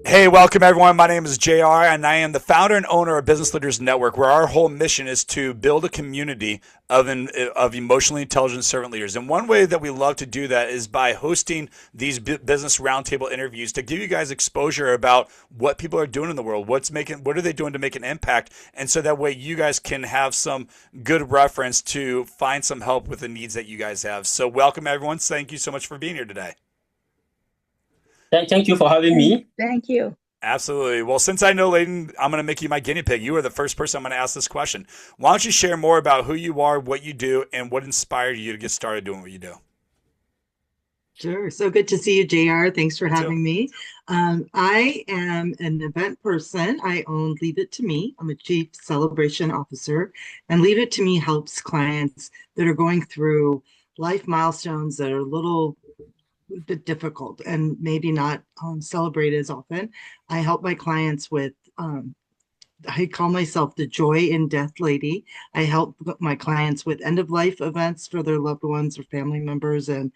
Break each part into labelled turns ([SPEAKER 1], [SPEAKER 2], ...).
[SPEAKER 1] Hey, welcome everyone. My name is JR, and I am the founder and owner of Business Leaders Network, where our whole mission is to build a community of emotionally intelligent servant leaders. And one way that we love to do that is by hosting these business roundtable interviews to give you guys exposure about what people are doing in the world, what are they doing to make an impact, and so that way you guys can have some good reference to find some help with the needs that you guys have. So, welcome everyone. Thank you so much for being here today.
[SPEAKER 2] Thank you for having
[SPEAKER 3] Thank,
[SPEAKER 2] me.
[SPEAKER 3] thank you.
[SPEAKER 1] Absolutely. Well, since I know Ladan, I'm going to make you my guinea pig. You are the first person I'm going to ask this question. Why don't you share more about who you are, what you do, and what inspired you to get started doing what you do?
[SPEAKER 4] Sure. So good to see you, JR. Thanks for
[SPEAKER 1] You too.
[SPEAKER 4] having me. I am an event person. I own Leave It to Me. I'm a chief celebration officer, and Leave It to Me helps clients that are going through life milestones that are a little bit difficult and maybe not celebrated as often. I help my clients with I call myself the joy in death lady. I help my clients with end of life events for their loved ones or family members and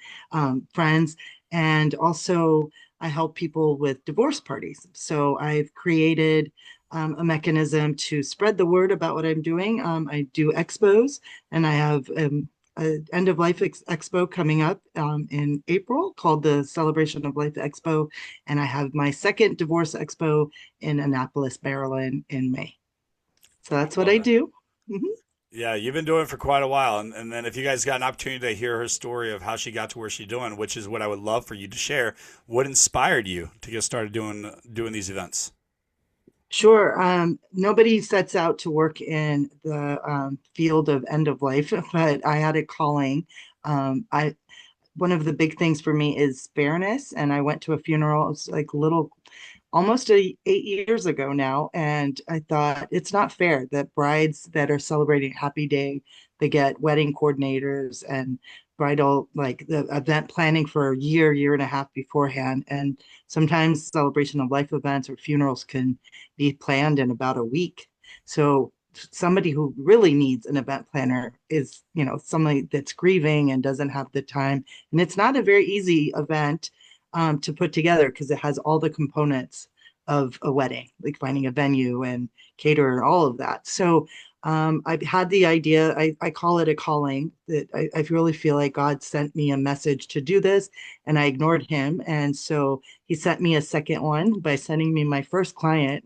[SPEAKER 4] friends. And also, I help people with divorce parties. So I've created a mechanism to spread the word about what I'm doing. I do expos, and I have an end of life expo coming up in April called the Celebration of Life Expo. And I have my second divorce expo in Annapolis, Maryland in May. So that's what
[SPEAKER 1] Love
[SPEAKER 4] I
[SPEAKER 1] that.
[SPEAKER 4] do. Mhm.
[SPEAKER 1] Yeah, you've been doing it for quite a while. And then if you guys got an opportunity to hear her story of how she got to where she's doing, which is what I would love for you to share, what inspired you to get started doing these events?
[SPEAKER 4] Sure. Nobody sets out to work in the field of end of life, but I had a calling. I One of the big things for me is fairness, and I went to a funeral. It was like little, almost 8 years ago now, and I thought it's not fair that brides that are celebrating Happy Day, they get wedding coordinators and bridal like the event planning for a year and a half beforehand, and sometimes celebration of life events or funerals can be planned in about a week. So somebody who really needs an event planner is, somebody that's grieving and doesn't have the time. And it's not a very easy event to put together because it has all the components of a wedding, like finding a venue and caterer and all of that. So I've had the idea, I call it a calling, that I really feel like God sent me a message to do this, and I ignored him. And so he sent me a second one by sending me my first client.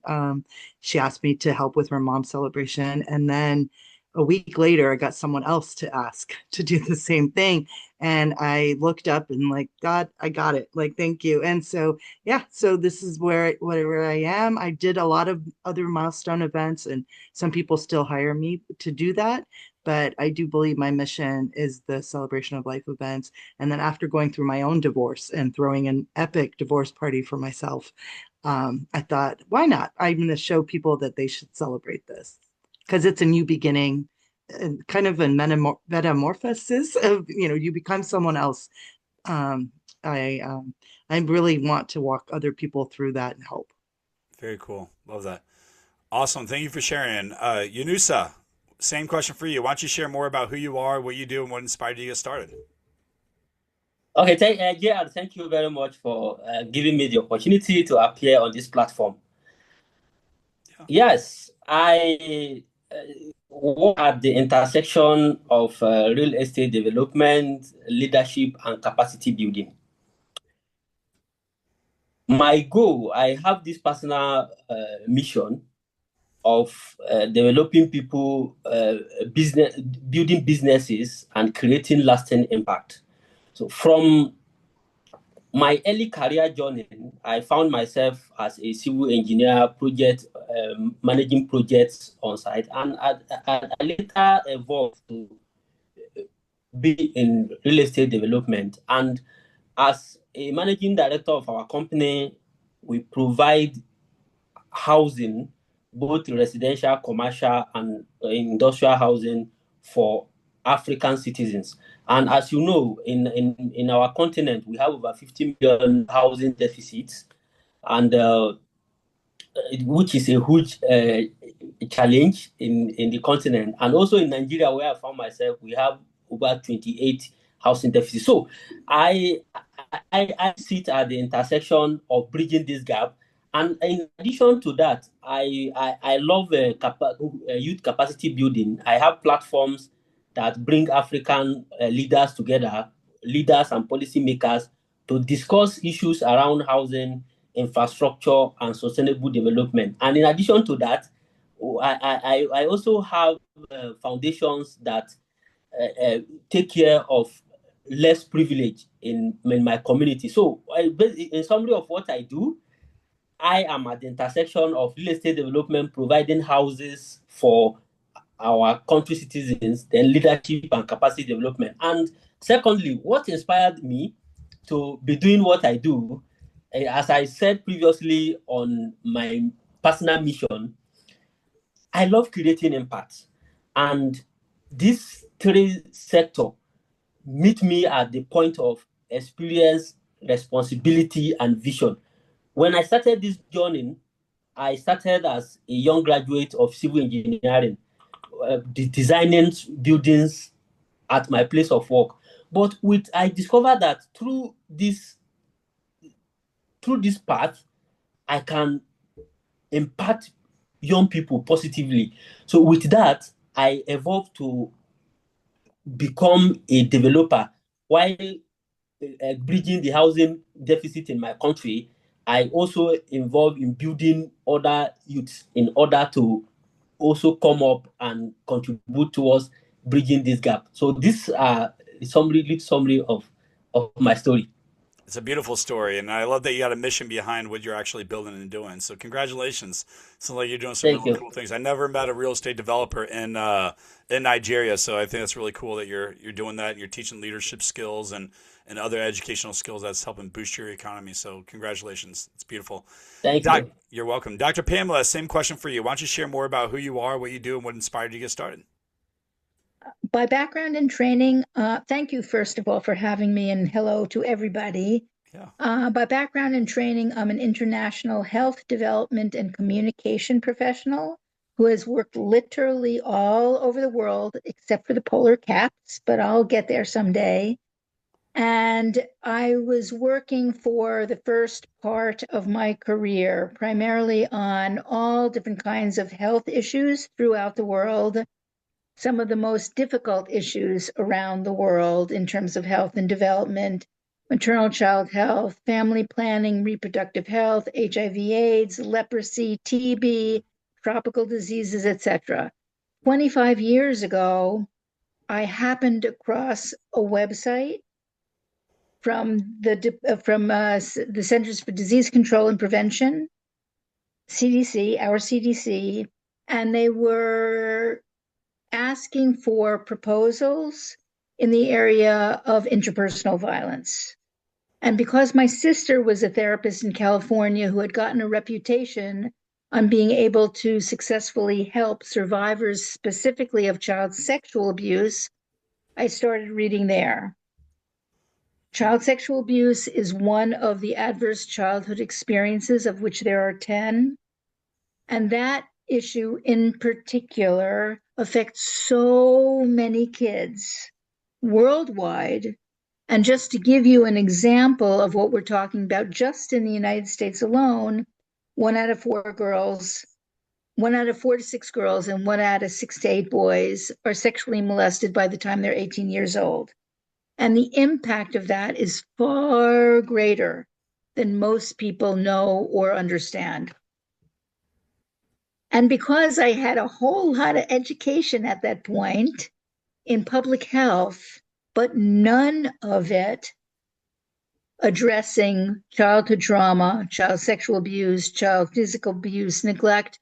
[SPEAKER 4] She asked me to help with her mom's celebration. And then a week later, I got someone else to ask to do the same thing. And I looked up and like, God, I got it. Like, thank you. And so, yeah, so this is where I am. I did a lot of other milestone events, and some people still hire me to do that. But I do believe my mission is the celebration of life events. And then after going through my own divorce and throwing an epic divorce party for myself, I thought, why not? I'm going to show people that they should celebrate this because it's a new beginning, and kind of a metamorphosis of, you become someone else. Um, I really want to walk other people through that and help.
[SPEAKER 1] Very cool. Love that. Awesome. Thank you for sharing. Yanusa, same question for you. Why don't you share more about who you are, what you do, and what inspired you to get started?
[SPEAKER 2] Okay, yeah, thank you very much for giving me the opportunity to appear on this platform.
[SPEAKER 1] Yeah.
[SPEAKER 2] Yes, I work at the intersection of real estate development, leadership, and capacity building. My goal, I have this personal mission of developing people, building businesses, and creating lasting impact. So from my early career journey, I found myself as a civil engineer, project managing projects on site, and I later evolved to be in real estate development. And as a managing director of our company, we provide housing, both residential, commercial, and industrial housing for African citizens. And as you know, in our continent, we have over 50 million housing deficits, and which is a huge challenge in the continent. And also in Nigeria, where I found myself, we have over 28 housing deficits. So I sit at the intersection of bridging this gap And in addition to that, I love youth capacity building. I have platforms that bring African leaders together, leaders and policymakers, to discuss issues around housing, infrastructure, and sustainable development. And in addition to that, I also have foundations that uh, take care of less privilege in my community. So, in summary of what I do, I am at the intersection of real estate development, providing houses for our country citizens, then leadership and capacity development. And secondly, what inspired me to be doing what I do, as I said previously on my personal mission, I love creating impact. And this three sector meet me at the point of experience, responsibility, and vision. When I started this journey, I started as a young graduate of civil engineering, designing buildings at my place of work. But I discovered that through this path, I can impact young people positively. So with that, I evolved to become a developer while bridging the housing deficit in my country. I also involved in building other youths in order to also come up and contribute towards bridging this gap. So this summary of my story.
[SPEAKER 1] It's a beautiful story, and I love that you got a mission behind what you're actually building and doing. So congratulations! Sounds like you're doing some
[SPEAKER 2] Thank
[SPEAKER 1] really
[SPEAKER 2] you.
[SPEAKER 1] cool things. I never met a real estate developer in Nigeria, so I think that's really cool that you're doing that. And you're teaching leadership skills and other educational skills that's helping boost your economy. So congratulations! It's beautiful.
[SPEAKER 2] Thank
[SPEAKER 1] Doc,
[SPEAKER 2] you.
[SPEAKER 1] you're welcome. Dr. Pamela, same question for you. Why don't you share more about who you are, what you do, and what inspired you to get started?
[SPEAKER 3] By background and training, thank you, first of all, for having me, and hello to everybody.
[SPEAKER 1] Yeah.
[SPEAKER 3] By background and training, I'm an international health development and communication professional who has worked literally all over the world, except for the polar caps, but I'll get there someday. And I was working for the first part of my career, primarily on all different kinds of health issues throughout the world, some of the most difficult issues around the world in terms of health and development: maternal child health, family planning, reproductive health, HIV/AIDS, leprosy, TB, tropical diseases, etc. 25 years ago, I happened across a website from the Centers for Disease Control and Prevention, CDC, our CDC, and they were asking for proposals in the area of interpersonal violence. And because my sister was a therapist in California who had gotten a reputation on being able to successfully help survivors, specifically of child sexual abuse, I started reading there. Child sexual abuse is one of the adverse childhood experiences, of which there are 10. And that issue in particular affects so many kids worldwide. And just to give you an example of what we're talking about, just in the United States alone, 1 out of 4 girls, 1 out of 4 to 6 girls, and 1 out of 6 to 8 boys are sexually molested by the time they're 18 years old. And the impact of that is far greater than most people know or understand. And because I had a whole lot of education at that point in public health, but none of it addressing childhood trauma, child sexual abuse, child physical abuse, neglect,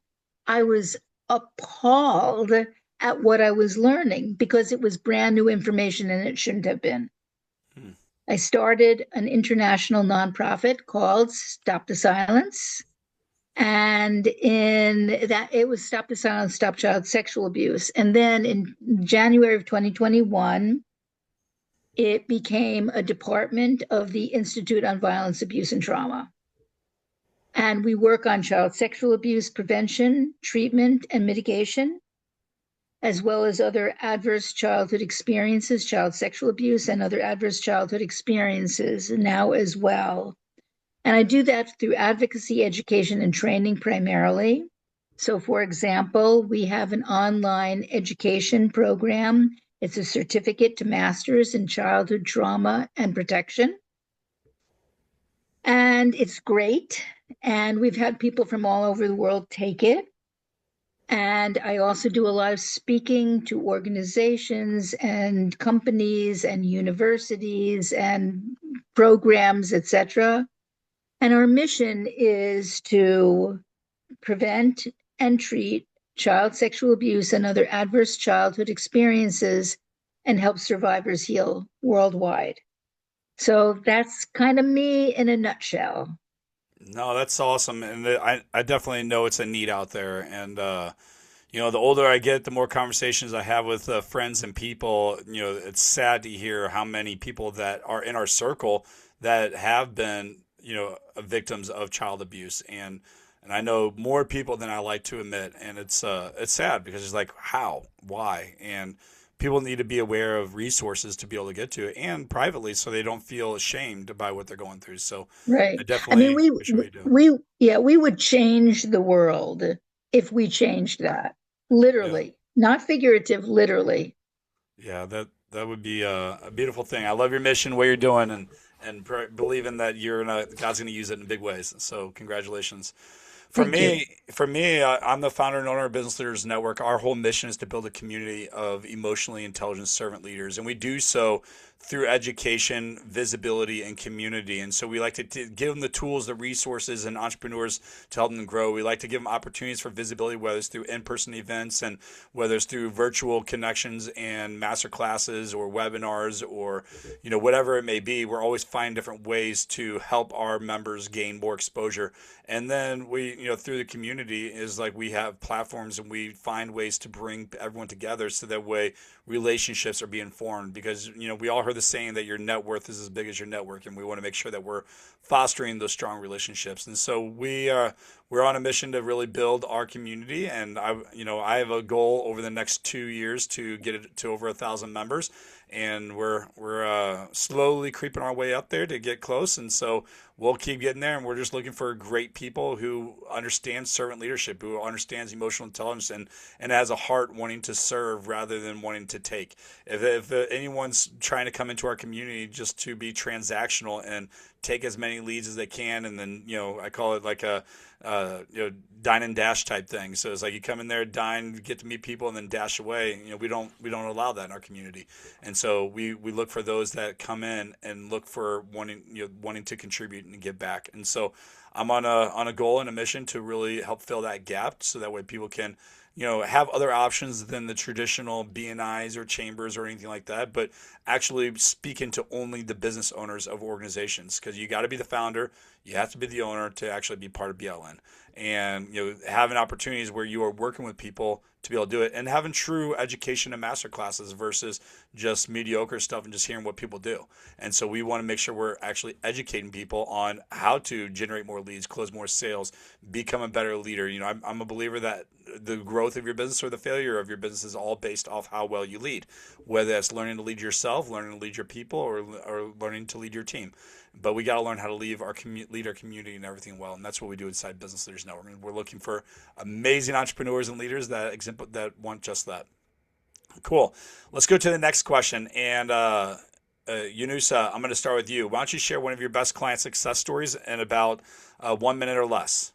[SPEAKER 3] I was appalled at what I was learning because it was brand new information and it shouldn't have been. I started an international nonprofit called Stop the Silence. And in that, it was Stop the Silence, Stop Child Sexual Abuse. And then in January of 2021, it became a department of the Institute on Violence, Abuse, and Trauma. And we work on child sexual abuse prevention, treatment, and mitigation, as well as other adverse childhood experiences, child sexual abuse, and other adverse childhood experiences now as well. And I do that through advocacy, education, and training primarily. So, for example, we have an online education program. It's a certificate to masters in childhood trauma and protection. And it's great. And we've had people from all over the world take it. And I also do a lot of speaking to organizations and companies and universities and programs, etc. And our mission is to prevent and treat child sexual abuse and other adverse childhood experiences and help survivors heal worldwide. So that's kind of me in a nutshell.
[SPEAKER 1] No, that's awesome, and I definitely know it's a need out there, and the older I get, the more conversations I have with friends and people. It's sad to hear how many people that are in our circle that have been, victims of child abuse, and I know more people than I like to admit, and it's sad because it's like how, why, and people need to be aware of resources to be able to get to it, and privately, so they don't feel ashamed by what they're going through. So I
[SPEAKER 3] Right. I mean,
[SPEAKER 1] definitely
[SPEAKER 3] we
[SPEAKER 1] appreciate what you do.
[SPEAKER 3] we would change the world if we changed that.
[SPEAKER 1] Yeah.
[SPEAKER 3] Literally, not figurative, literally.
[SPEAKER 1] Yeah, that would be a beautiful thing. I love your mission, what you're doing, and believing that God's going to use it in big ways. So congratulations.
[SPEAKER 3] Thank you.
[SPEAKER 1] For me, I'm the founder and owner of Business Leaders Network. Our whole mission is to build a community of emotionally intelligent servant leaders, and we do so through education, visibility, and community. And so we like to give them the tools, the resources, and entrepreneurs to help them grow. We like to give them opportunities for visibility, whether it's through in-person events and whether it's through virtual connections and master classes or webinars or whatever it may be. We're always finding different ways to help our members gain more exposure. And then we, through the community is like we have platforms and we find ways to bring everyone together so that way relationships are being formed because, we all heard the saying that your net worth is as big as your network. And we want to make sure that we're fostering those strong relationships. And so we're on a mission to really build our community. And I have a goal over the next 2 years to get it to over 1,000 members. And we're slowly creeping our way up there to get close. And so we'll keep getting there. And we're just looking for great people who understand servant leadership, who understands emotional intelligence and has a heart wanting to serve rather than wanting to take. If anyone's trying to come into our community just to be transactional and take as many leads as they can, and then I call it like a dine and dash type thing. So it's like you come in there, dine, get to meet people, and then dash away. We don't allow that in our community, and so we look for those that come in and look for wanting to contribute and give back. And so I'm on a goal and a mission to really help fill that gap, so that way people can have other options than the traditional BNIs or chambers or anything like that, but actually speaking to only the business owners of organizations, because you got to be the founder, you have to be the owner to actually be part of BLN, and having opportunities where you are working with people to be able to do it, and having true education and master classes versus just mediocre stuff and just hearing what people do. And so we want to make sure we're actually educating people on how to generate more leads, close more sales, become a better leader. I'm a believer that the growth of your business or the failure of your business is all based off how well you lead, whether that's learning to lead yourself, learning to lead your people, or learning to lead your team. But we got to learn how to lead our community and everything well, and that's what we do inside Business Leaders Network. And we're looking for amazing entrepreneurs and leaders that want just that. Cool. Let's go to the next question. And Yanusa, I'm going to start with you. Why don't you share one of your best client success stories in about 1 minute or less?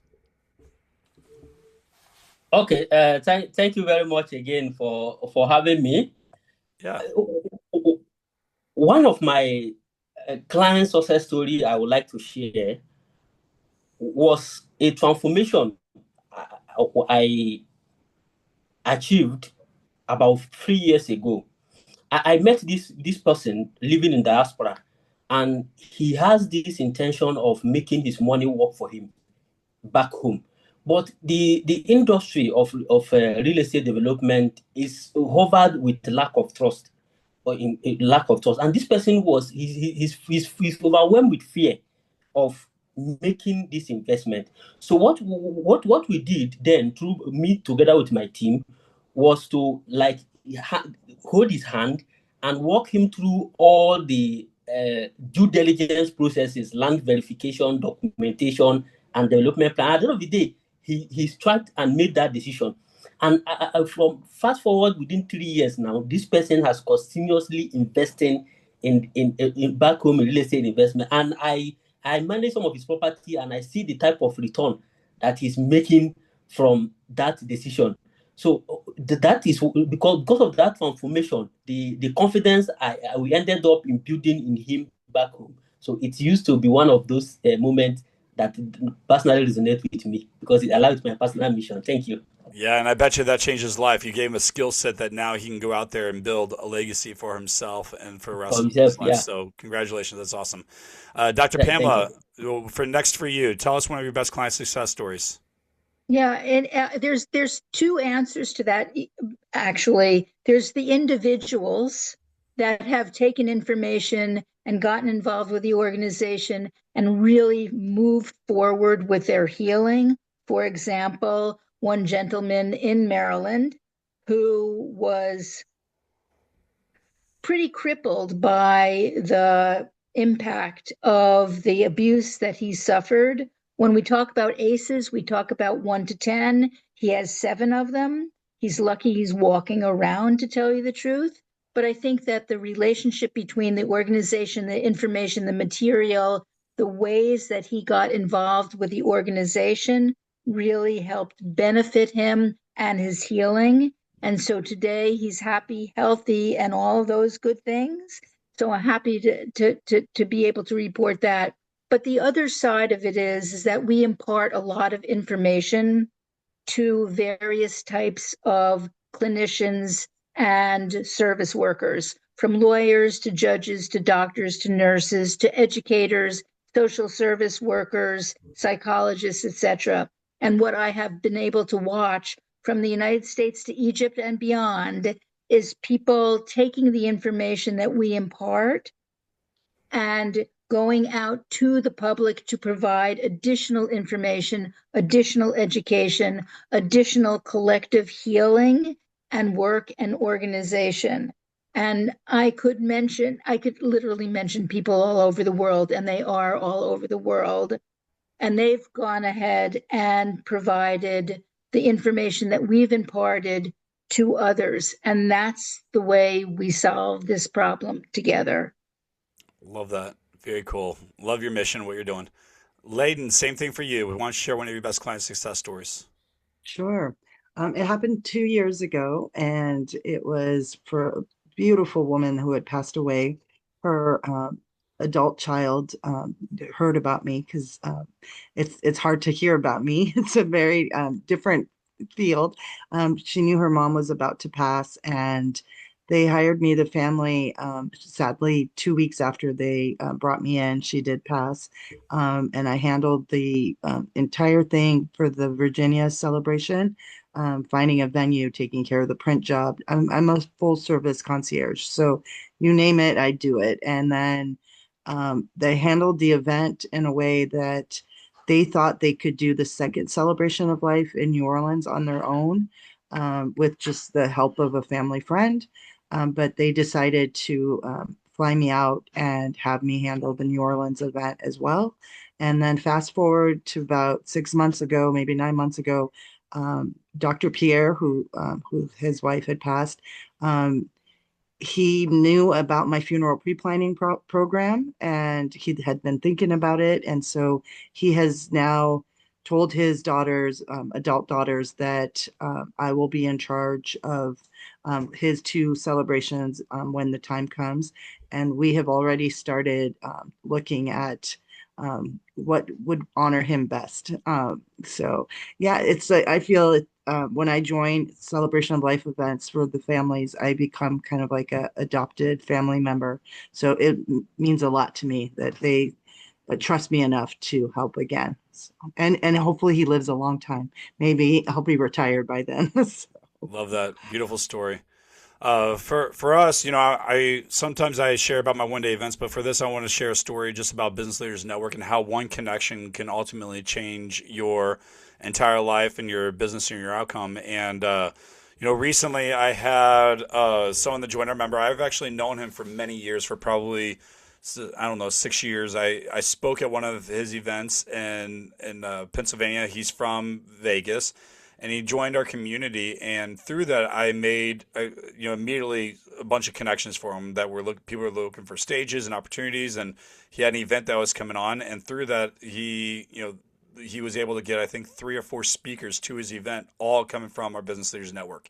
[SPEAKER 2] Okay. Thank you very much again for having me.
[SPEAKER 1] Yeah.
[SPEAKER 2] One of my client success story I would like to share was a transformation I achieved about 3 years ago. I met this person living in diaspora, and he has this intention of making his money work for him back home. But the industry of real estate development is hovered with lack of trust, lack of trust. And this person was he's overwhelmed with fear of making this investment. So what we did then, through me together with my team, was to hold his hand and walk him through all the due diligence processes, land verification, documentation, and development plan. At the end of the day, he struck and made that decision. And from fast forward within 3 years now, this person has continuously invested in back home in real estate investment. And I manage some of his property, and I see the type of return that he's making from that decision. So that is because of that transformation, the confidence we ended up in building in him back home. So it used to be one of those moments that personally resonate with me because it allows my personal mission. Thank you.
[SPEAKER 1] Yeah, and I bet you that changed his life. You gave him a skill set that now he can go out there and build a legacy for himself and for the rest
[SPEAKER 2] For
[SPEAKER 1] of his
[SPEAKER 2] himself,
[SPEAKER 1] life.
[SPEAKER 2] yeah.
[SPEAKER 1] So congratulations, that's awesome. Dr.
[SPEAKER 2] Thank
[SPEAKER 1] Pamela,
[SPEAKER 2] you.
[SPEAKER 1] for you, tell us one of your best client success stories.
[SPEAKER 3] Yeah, and there's two answers to that. Actually, there's the individuals that have taken information and gotten involved with the organization and really moved forward with their healing. For example, one gentleman in Maryland who was pretty crippled by the impact of the abuse that he suffered. When we talk about ACEs, we talk about 1 to 10. He has 7 of them. He's lucky he's walking around, to tell you the truth. But I think that the relationship between the organization, the information, the material, the ways that he got involved with the organization really helped benefit him and his healing. And so today he's happy, healthy, and all of those good things. So I'm happy to be able to report that. But the other side of it is that we impart a lot of information to various types of clinicians and service workers, from lawyers to judges to doctors to nurses to educators, social service workers, psychologists, etc. And what I have been able to watch from the United States to Egypt and beyond is people taking the information that we impart and going out to the public to provide additional information, additional education, additional collective healing and work and organization. And I could literally mention people all over the world, and they are all over the world. And they've gone ahead and provided the information that we've imparted to others. And that's the way we solve this problem together.
[SPEAKER 1] Love that. Very cool. Love your mission, what you're doing. Ladan, same thing for you. We want to share one of your best client success stories.
[SPEAKER 4] Sure. It happened 2 years ago, and it was for a beautiful woman who had passed away. Her adult child heard about me because it's hard to hear about me. It's a very different field. She knew her mom was about to pass, and they hired me, the family. Sadly, 2 weeks after they brought me in, she did pass. And I handled the entire thing for the Virginia celebration, finding a venue, taking care of the print job. I'm a full service concierge. So you name it, I do it. And then they handled the event in a way that they thought they could do the second celebration of life in New Orleans on their own, with just the help of a family friend. But they decided to fly me out and have me handle the New Orleans event as well. And then fast forward to about 6 months ago, maybe 9 months ago, Dr. Pierre, who his wife had passed, he knew about my funeral pre-planning program, and he had been thinking about it. And so he has now told his daughters, adult daughters, that I will be in charge of his 2 celebrations when the time comes. And we have already started looking at what would honor him best. So yeah, I feel when I join celebration of life events for the families, I become kind of like a adopted family member. So it means a lot to me that they trust me enough to help again. So, and hopefully he lives a long time. Maybe I'll be retired by then. So.
[SPEAKER 1] Love that. Beautiful story. For us, I sometimes I share about my 1-day events, but for this, I want to share a story just about Business Leaders Network and how one connection can ultimately change your entire life and your business and your outcome. And recently I had someone that joined our member. I've actually known him for many years, for probably I don't know, 6 years. I spoke at one of his events in Pennsylvania. He's from Vegas, and he joined our community. And through that, I made immediately a bunch of connections for him that people were looking for stages and opportunities. And he had an event that was coming on, and through that, he was able to get, I think, 3 or 4 speakers to his event, all coming from our Business Leaders Network.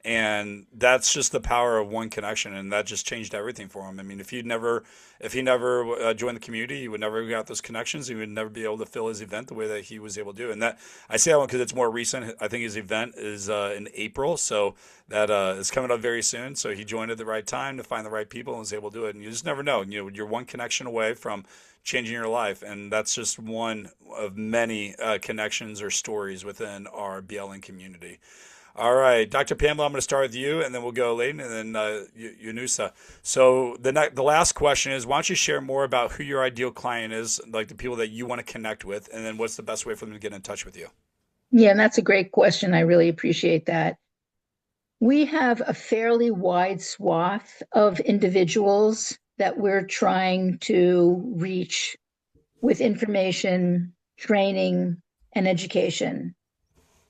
[SPEAKER 1] And that's just the power of one connection, and that just changed everything for him. I mean, if he never joined the community, he would never have got those connections. He would never be able to fill his event the way that he was able to do. And that, I say that one because it's more recent. I think his event is in April, so that is coming up very soon. So he joined at the right time to find the right people and was able to do it. And you just never know. You're one connection away from changing your life, and that's just one of many connections or stories within our BLN community. All right, Dr. Pamela, I'm going to start with you, and then we'll go Ladan, and then Yanusa. So the last question is, why don't you share more about who your ideal client is, like the people that you want to connect with, and then what's the best way for them to get in touch with you?
[SPEAKER 3] Yeah, and that's a great question. I really appreciate that. We have a fairly wide swath of individuals that we're trying to reach with information, training, and education.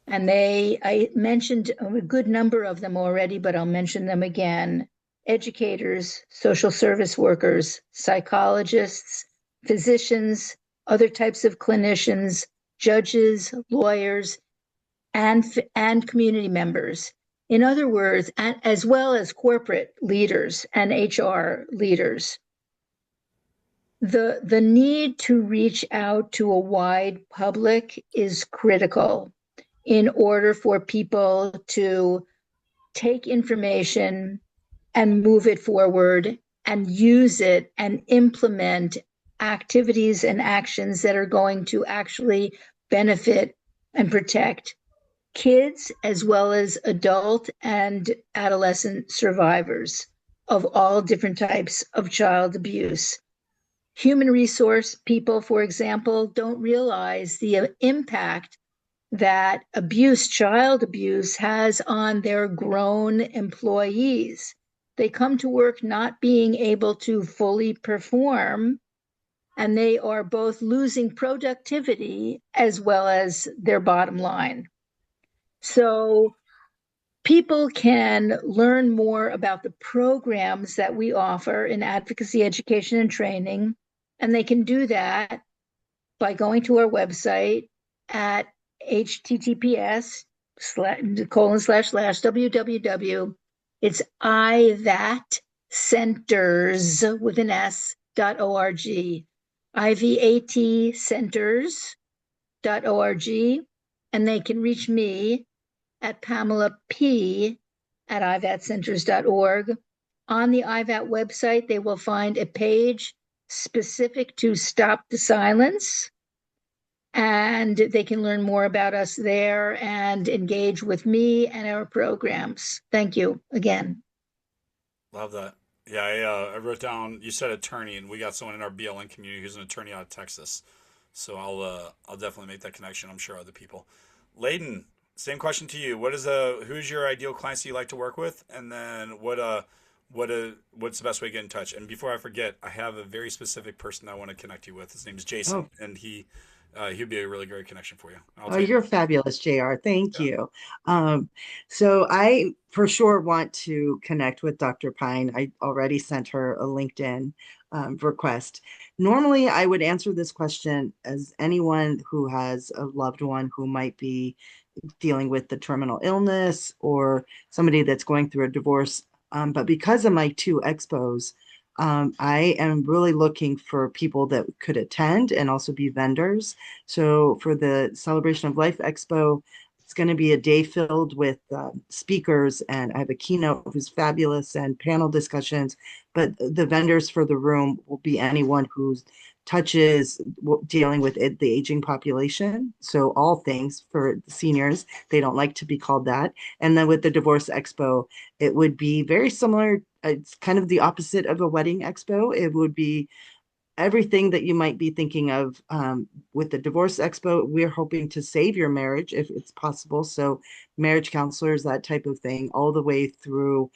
[SPEAKER 3] And I mentioned a good number of them already, but I'll mention them again. Educators, social service workers, psychologists, physicians, other types of clinicians, judges, lawyers, and community members. In other words, as well as corporate leaders and HR leaders. The need to reach out to a wide public is critical in order for people to take information and move it forward and use it and implement activities and actions that are going to actually benefit and protect kids as well as adult and adolescent survivors of all different types of child abuse. Human resource people, for example, don't realize the impact that child abuse, has on their grown employees. They come to work not being able to fully perform, and they are both losing productivity as well as their bottom line. So people can learn more about the programs that we offer in advocacy, education, and training, and they can do that by going to our website at https://www. It's ivatcenters with an s.org, ivatcenters.org, and they can reach me at Pamela P at ivatcenters.org. On the IVAT website, they will find a page specific to Stop the Silence, and they can learn more about us there and engage with me and our programs. Thank you again.
[SPEAKER 1] Love that. Yeah, I wrote down, you said attorney, and we got someone in our BLN community who's an attorney out of Texas. So I'll definitely make that connection. I'm sure other people. Ladan, same question to you. Who's your ideal clients that you like to work with? And then what's the best way to get in touch? And before I forget, I have a very specific person I want to connect you with. His name is Jason, and he'd be a really great connection for you.
[SPEAKER 4] You're fabulous, JR. Thank you. So I for sure want to connect with Dr. Pine. I already sent her a LinkedIn request. Normally, I would answer this question as anyone who has a loved one who might be dealing with the terminal illness or somebody that's going through a divorce. But because of my 2 expos, I am really looking for people that could attend and also be vendors. So for the Celebration of Life Expo, it's going to be a day filled with speakers, and I have a keynote who's fabulous and panel discussions. But the vendors for the room will be anyone who touches dealing with the aging population. So all things for seniors. They don't like to be called that. And then with the Divorce Expo, it would be very similar. It's kind of the opposite of a wedding expo. It would be everything that you might be thinking of. With the Divorce Expo, we're hoping to save your marriage if it's possible. So marriage counselors, that type of thing, all the way through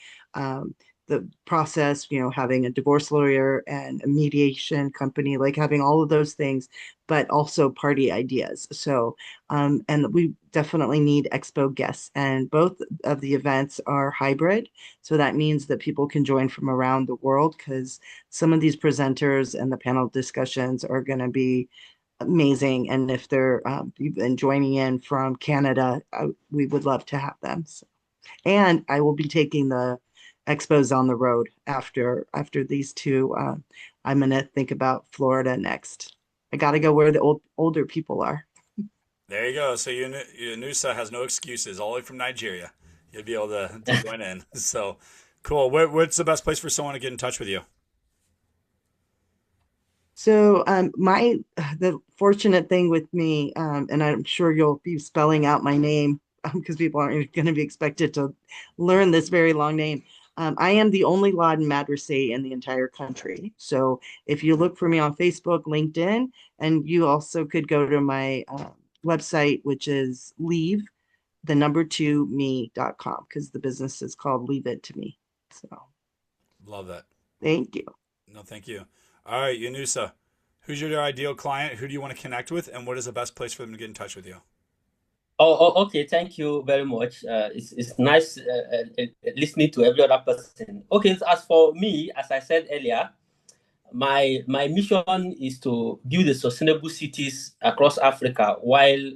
[SPEAKER 4] the process, having a divorce lawyer and a mediation company, like having all of those things, but also party ideas. So, and we definitely need expo guests, and both of the events are hybrid. So that means that people can join from around the world, because some of these presenters and the panel discussions are going to be amazing. And if they're even joining in from Canada, we would love to have them. So, and I will be taking the expos on the road after these two. I'm gonna think about Florida next. I got to go where the older people are.
[SPEAKER 1] There you go. So Yanusa has no excuses, all the way from Nigeria. You'll be able to join in. So cool. What's the best place for someone to get in touch with you?
[SPEAKER 4] So the fortunate thing with me, and I'm sure you'll be spelling out my name because people aren't going to be expected to learn this very long name. I am the only Ladan madrasa in the entire country. So if you look for me on Facebook, LinkedIn, and you also could go to my website, which is leave the number 2 me.com, because the business is called Leave It to Me. So
[SPEAKER 1] Love that.
[SPEAKER 4] thank you.
[SPEAKER 1] No, thank you. All right, Yanusa, who's your ideal client? Who do you want to connect with? And what is the best place for them to get in touch with you?
[SPEAKER 2] Okay. Thank you very much. It's nice listening to every other person. Okay, so as for me, as I said earlier, my mission is to build the sustainable cities across Africa while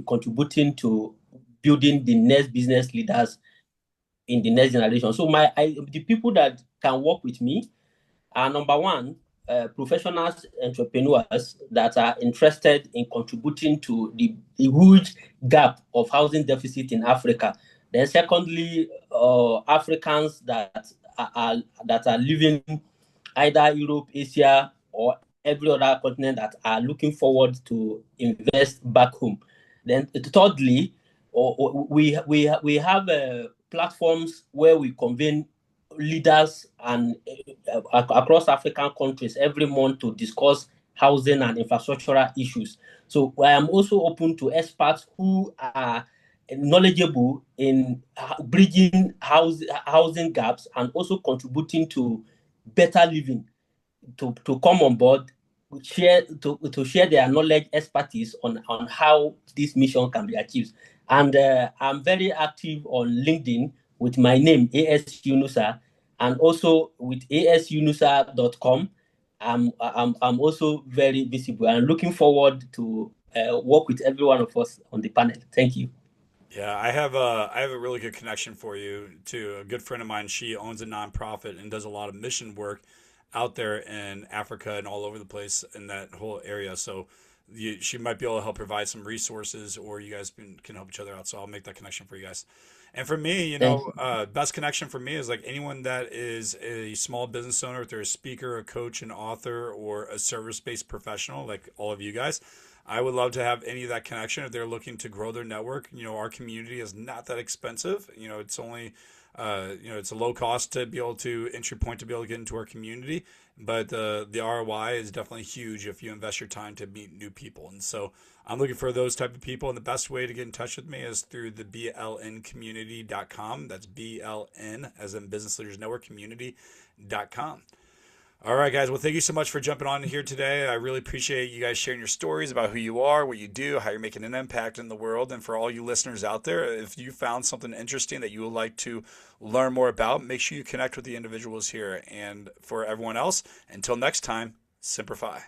[SPEAKER 2] contributing to building the next business leaders in the next generation. So the people that can work with me are, number one, professionals, entrepreneurs that are interested in contributing to the huge gap of housing deficit in Africa. Then, secondly, Africans that are living either Europe, Asia, or every other continent that are looking forward to invest back home. Then, thirdly, we have platforms where we convene leaders and across African countries every month to discuss housing and infrastructural issues. So I am also open to experts who are knowledgeable in bridging housing gaps and also contributing to better living to come on board, to share their knowledge, expertise on how this mission can be achieved. And I'm very active on LinkedIn with my name, AS Yunusa, and also with asunusa.com. I'm also very visible and looking forward to work with every one of us on the panel. Thank you.
[SPEAKER 1] Yeah, I have a really good connection for you to a good friend of mine. She owns a nonprofit and does a lot of mission work out there in Africa and all over the place in that whole area. So she might be able to help provide some resources, or you guys can help each other out. So I'll make that connection for you guys. And for me, best connection for me is like anyone that is a small business owner, if they're a speaker, a coach, an author, or a service-based professional, like all of you guys. I would love to have any of that connection if they're looking to grow their network. Our community is not that expensive. It's only, it's a low cost to be able to entry point to be able to get into our community, but the ROI is definitely huge if you invest your time to meet new people. And so I'm looking for those type of people. And the best way to get in touch with me is through the blncommunity.com. That's BLN as in Business Leaders Network community.com. All right, guys. Well, thank you so much for jumping on here today. I really appreciate you guys sharing your stories about who you are, what you do, how you're making an impact in the world. And for all you listeners out there, if you found something interesting that you would like to learn more about, make sure you connect with the individuals here. And for everyone else, until next time, Simplify.